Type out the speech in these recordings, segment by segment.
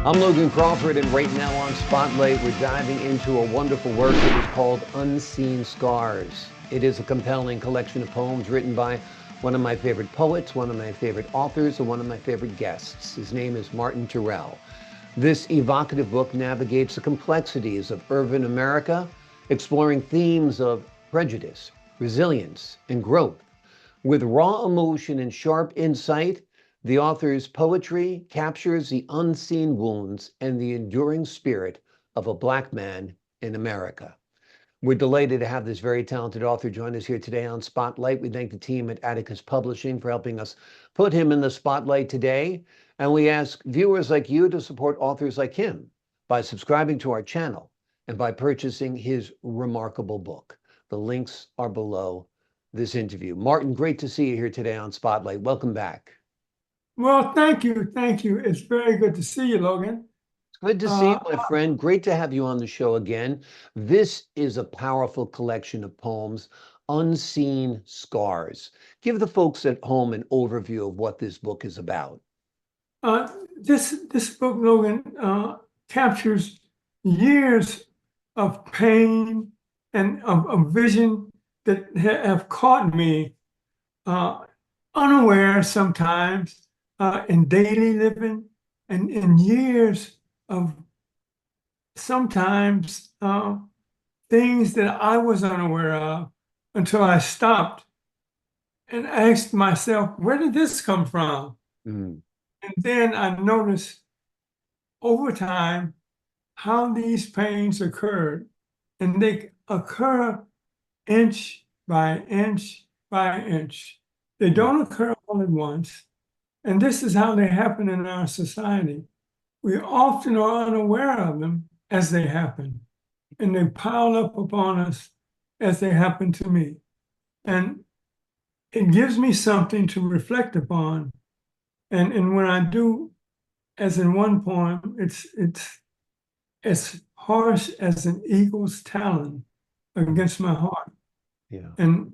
I'm Logan Crawford, and right now on Spotlight, we're diving into a wonderful work that is called Unseen Scars. It is a compelling collection of poems written by one of my favorite poets, one of my favorite authors, and one of my favorite guests. His name is Martin Terrell. This evocative book navigates the complexities of urban America, exploring themes of prejudice, resilience, and growth. With raw emotion and sharp insight, the author's poetry captures the unseen wounds and the enduring spirit of a Black man in America. We're delighted to have this very talented author join us here today on Spotlight. We thank the team at Atticus Publishing for helping us put him in the spotlight today. And we ask viewers like you to support authors like him by subscribing to our channel and by purchasing his remarkable book. The links are below this interview. Martin, great to see you here today on Spotlight. Welcome back. Well, thank you. Thank you. It's very good to see you, Logan. Good to see you, my friend. Great to have you on the show again. This is a powerful collection of poems, Unseen Scars. Give the folks at home an overview of what this book is about. This book, Logan, captures years of pain and of vision that have caught me unaware sometimes in daily living and in years of sometimes things that I was unaware of until I stopped and asked myself, where did this come from? Mm. And then I noticed over time how these pains occurred, and they occur inch by inch by inch. They don't occur all at once. And this is how they happen in our society. We often are unaware of them as they happen, and they pile up upon us as they happen to me. And it gives me something to reflect upon. And when I do, as in one poem, it's as harsh as an eagle's talon against my heart. Yeah. And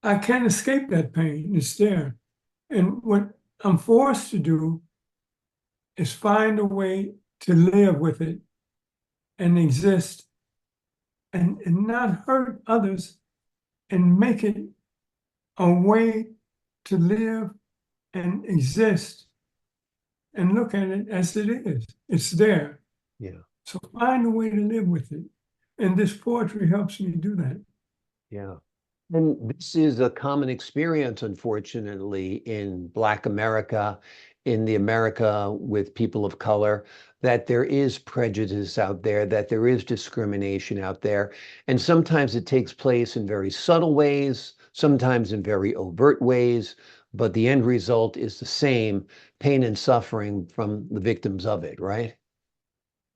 I can't escape that pain. It's there. And what I'm forced to do is find a way to live with it and exist and not hurt others and make it a way to live and exist and look at it as it is. It's there. Yeah. So find a way to live with it. And this poetry helps me do that. Yeah. And this is a common experience, unfortunately, in Black America, in the America with people of color, that there is prejudice out there, that there is discrimination out there. And sometimes it takes place in very subtle ways, sometimes in very overt ways, but the end result is the same, pain and suffering from the victims of it, right?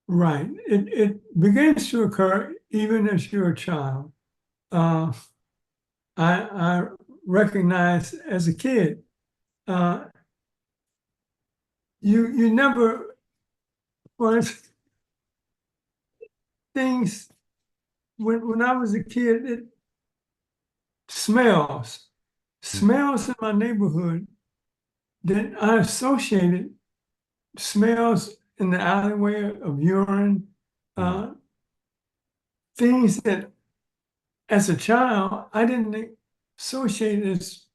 Right. It begins to occur even as you're a child. Uh, I recognize as a kid, uh, you never, well, things, when I was a kid, smells in my neighborhood that I associated smells in the alleyway of urine, things that as a child, I didn't associate as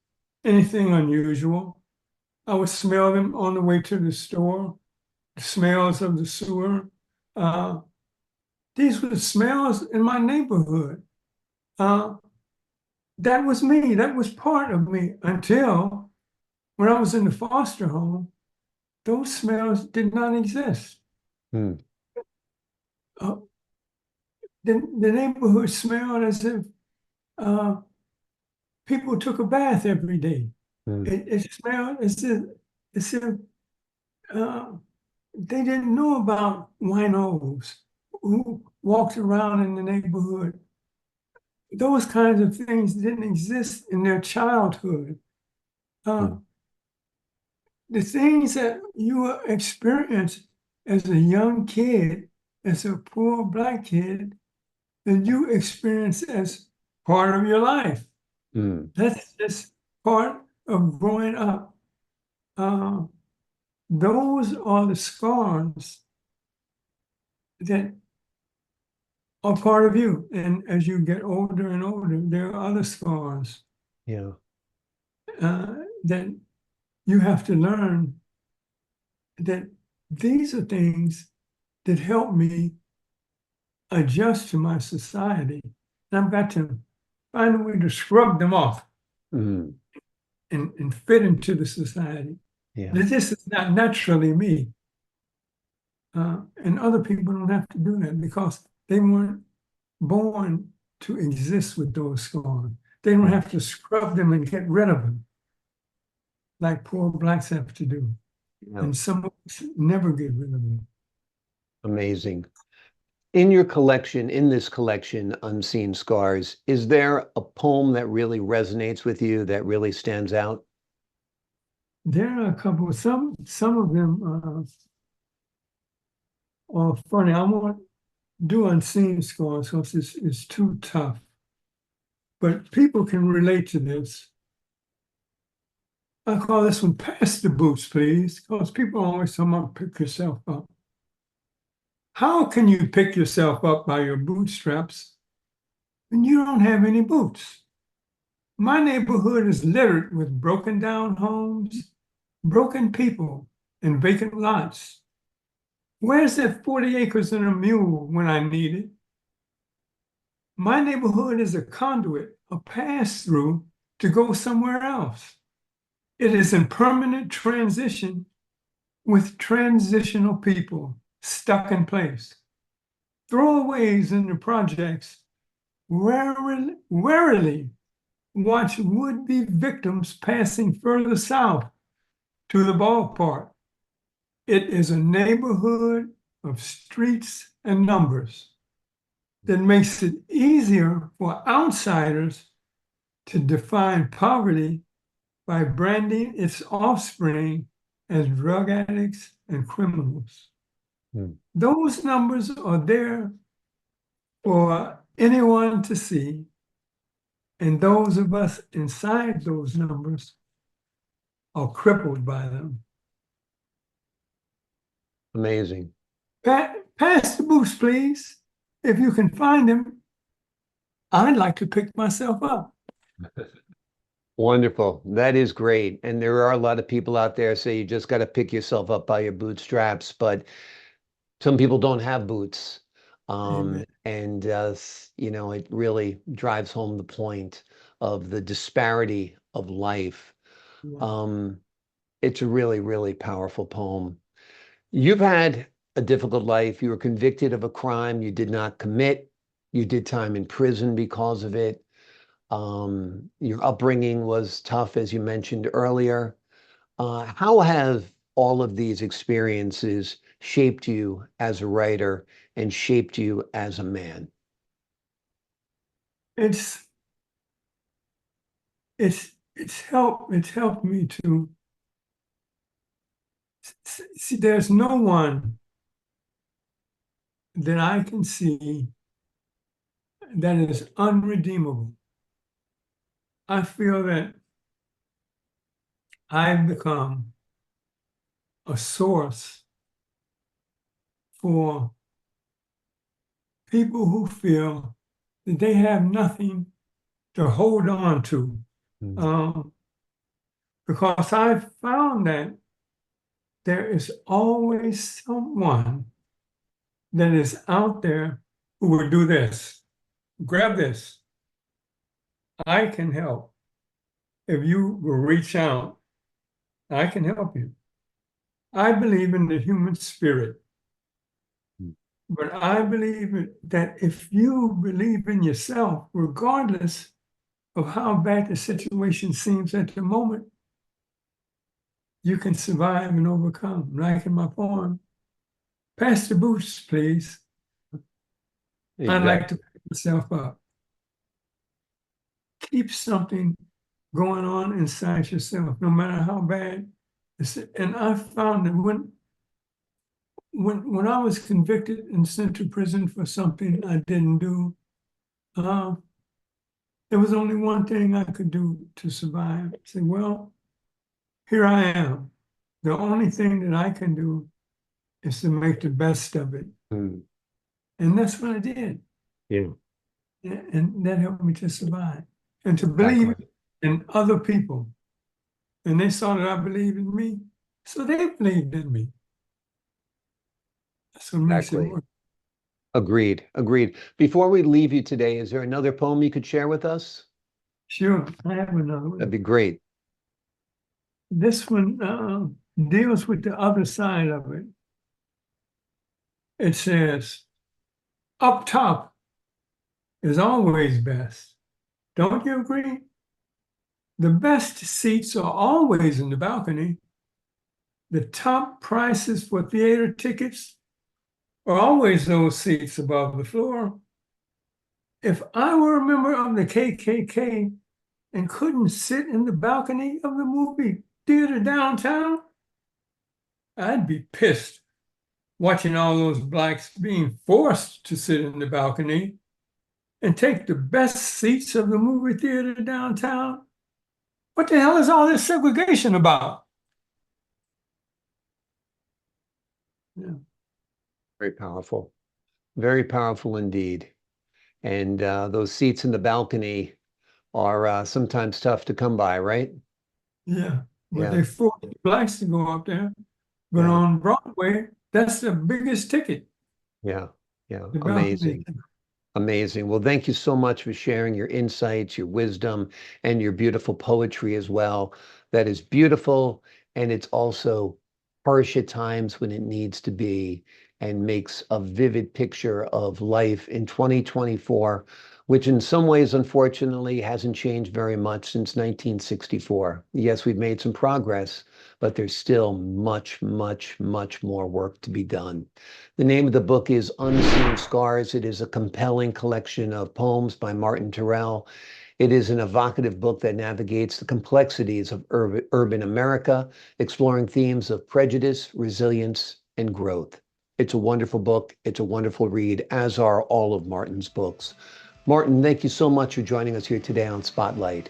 anything unusual. I would smell them on the way to the store, the smells of the sewer. These were the smells in my neighborhood. That was me. That was part of me until when I was in the foster home, those smells did not exist. Mm. The neighborhood smelled as if people took a bath every day. Mm. It smelled as if they didn't know about winos who walked around in the neighborhood. Those kinds of things didn't exist in their childhood. The things that you experience as a young kid, as a poor Black kid, that you experience as part of your life. That's just part of growing up. Those are the scars that are part of you. And as you get older and older, there are other scars Yeah. that you have to learn that these are things that help me adjust to my society. And I've got to find a way to scrub them off Mm. and fit into the society. Yeah. This is not naturally me. And other people don't have to do that because they weren't born to exist with those scars. They don't have to scrub them and get rid of them like poor blacks have to do. Yeah. And some of us never get rid of them. Amazing. In your collection, in this collection, Unseen Scars, is there a poem that really resonates with you, that really stands out? There are a couple, some of them are funny. I won't do Unseen Scars because it's too tough. But people can relate to this. I call this one Pass the Boots, please, because people always tell me pick yourself up. How can you pick yourself up by your bootstraps when you don't have any boots? My neighborhood is littered with broken down homes, broken people, and vacant lots. Where's that 40 acres and a mule when I need it? My neighborhood is a conduit, a pass-through to go somewhere else. It is in permanent transition with transitional people stuck in place. Throwaways in the projects warily watch would-be victims passing further south to the ballpark. It is a neighborhood of streets and numbers that makes it easier for outsiders to define poverty by branding its offspring as drug addicts and criminals. Hmm. Those numbers are there for anyone to see, and those of us inside those numbers are crippled by them. Amazing. Pass the boots, please. If you can find them, I'd like to pick myself up. Wonderful. That is great. And there are a lot of people out there say you just got to pick yourself up by your bootstraps, but some people don't have boots. And it really drives home the point of the disparity of life. Yeah. It's a really, really powerful poem. You've had a difficult life. You were convicted of a crime you did not commit. You did time in prison because of it. Your upbringing was tough, as you mentioned earlier. How have all of these experiences shaped you as a writer and shaped you as a man? It's helped me to see there's no one that I can see that is unredeemable. I feel that I've become a source for people who feel that they have nothing to hold on to. Because I've found that there is always someone that is out there who will do this. Grab this. I can help. If you will reach out, I can help you. I believe in the human spirit. But I believe that if you believe in yourself, regardless of how bad the situation seems at the moment, you can survive and overcome. Like in my poem, pass the boots, please. I'd like to pick myself up. Keep something going on inside yourself, no matter how bad. And I found that when I was convicted and sent to prison for something I didn't do, there was only one thing I could do to survive. Say, well, here I am. The only thing that I can do is to make the best of it. And that's what I did. Yeah. And that helped me to survive and to believe Exactly. in other people. And they saw that I believed in me, so they believed in me. That's what makes it Exactly. work. Agreed. Agreed. Before we leave you today, is there another poem you could share with us? Sure, I have another That'd one. be great. This one deals with the other side of it. It says, up top is always best. Don't you agree? The best seats are always in the balcony. The top prices for theater tickets are always those seats above the floor. If I were a member of the KKK and couldn't sit in the balcony of the movie theater downtown, I'd be pissed watching all those blacks being forced to sit in the balcony and take the best seats of the movie theater downtown. What the hell is all this segregation about? Yeah. Very powerful. Very powerful indeed. And those seats in the balcony are sometimes tough to come by, right? Yeah, but Yeah. they forced blacks to go up there. But Yeah. on Broadway, that's the biggest ticket, Yeah. Yeah. the balcony. Amazing. Amazing. Well, thank you so much for sharing your insights, your wisdom, and your beautiful poetry as well. That is beautiful, and it's also harsh at times when it needs to be, and makes a vivid picture of life in 2024, which in some ways, unfortunately, hasn't changed very much since 1964. Yes, we've made some progress, but there's still much, much, much more work to be done. The name of the book is Unseen Scars. It is a compelling collection of poems by Martin Terrell. It is an evocative book that navigates the complexities of urban America, exploring themes of prejudice, resilience, and growth. It's a wonderful book. It's a wonderful read, as are all of Martin's books. Martin, thank you so much for joining us here today on Spotlight.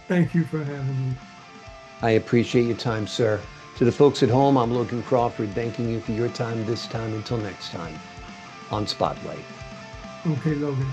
Thank you for having me. I appreciate your time, sir. To the folks at home, I'm Logan Crawford, thanking you for your time this time. Until next time on Spotlight. Okay, Logan.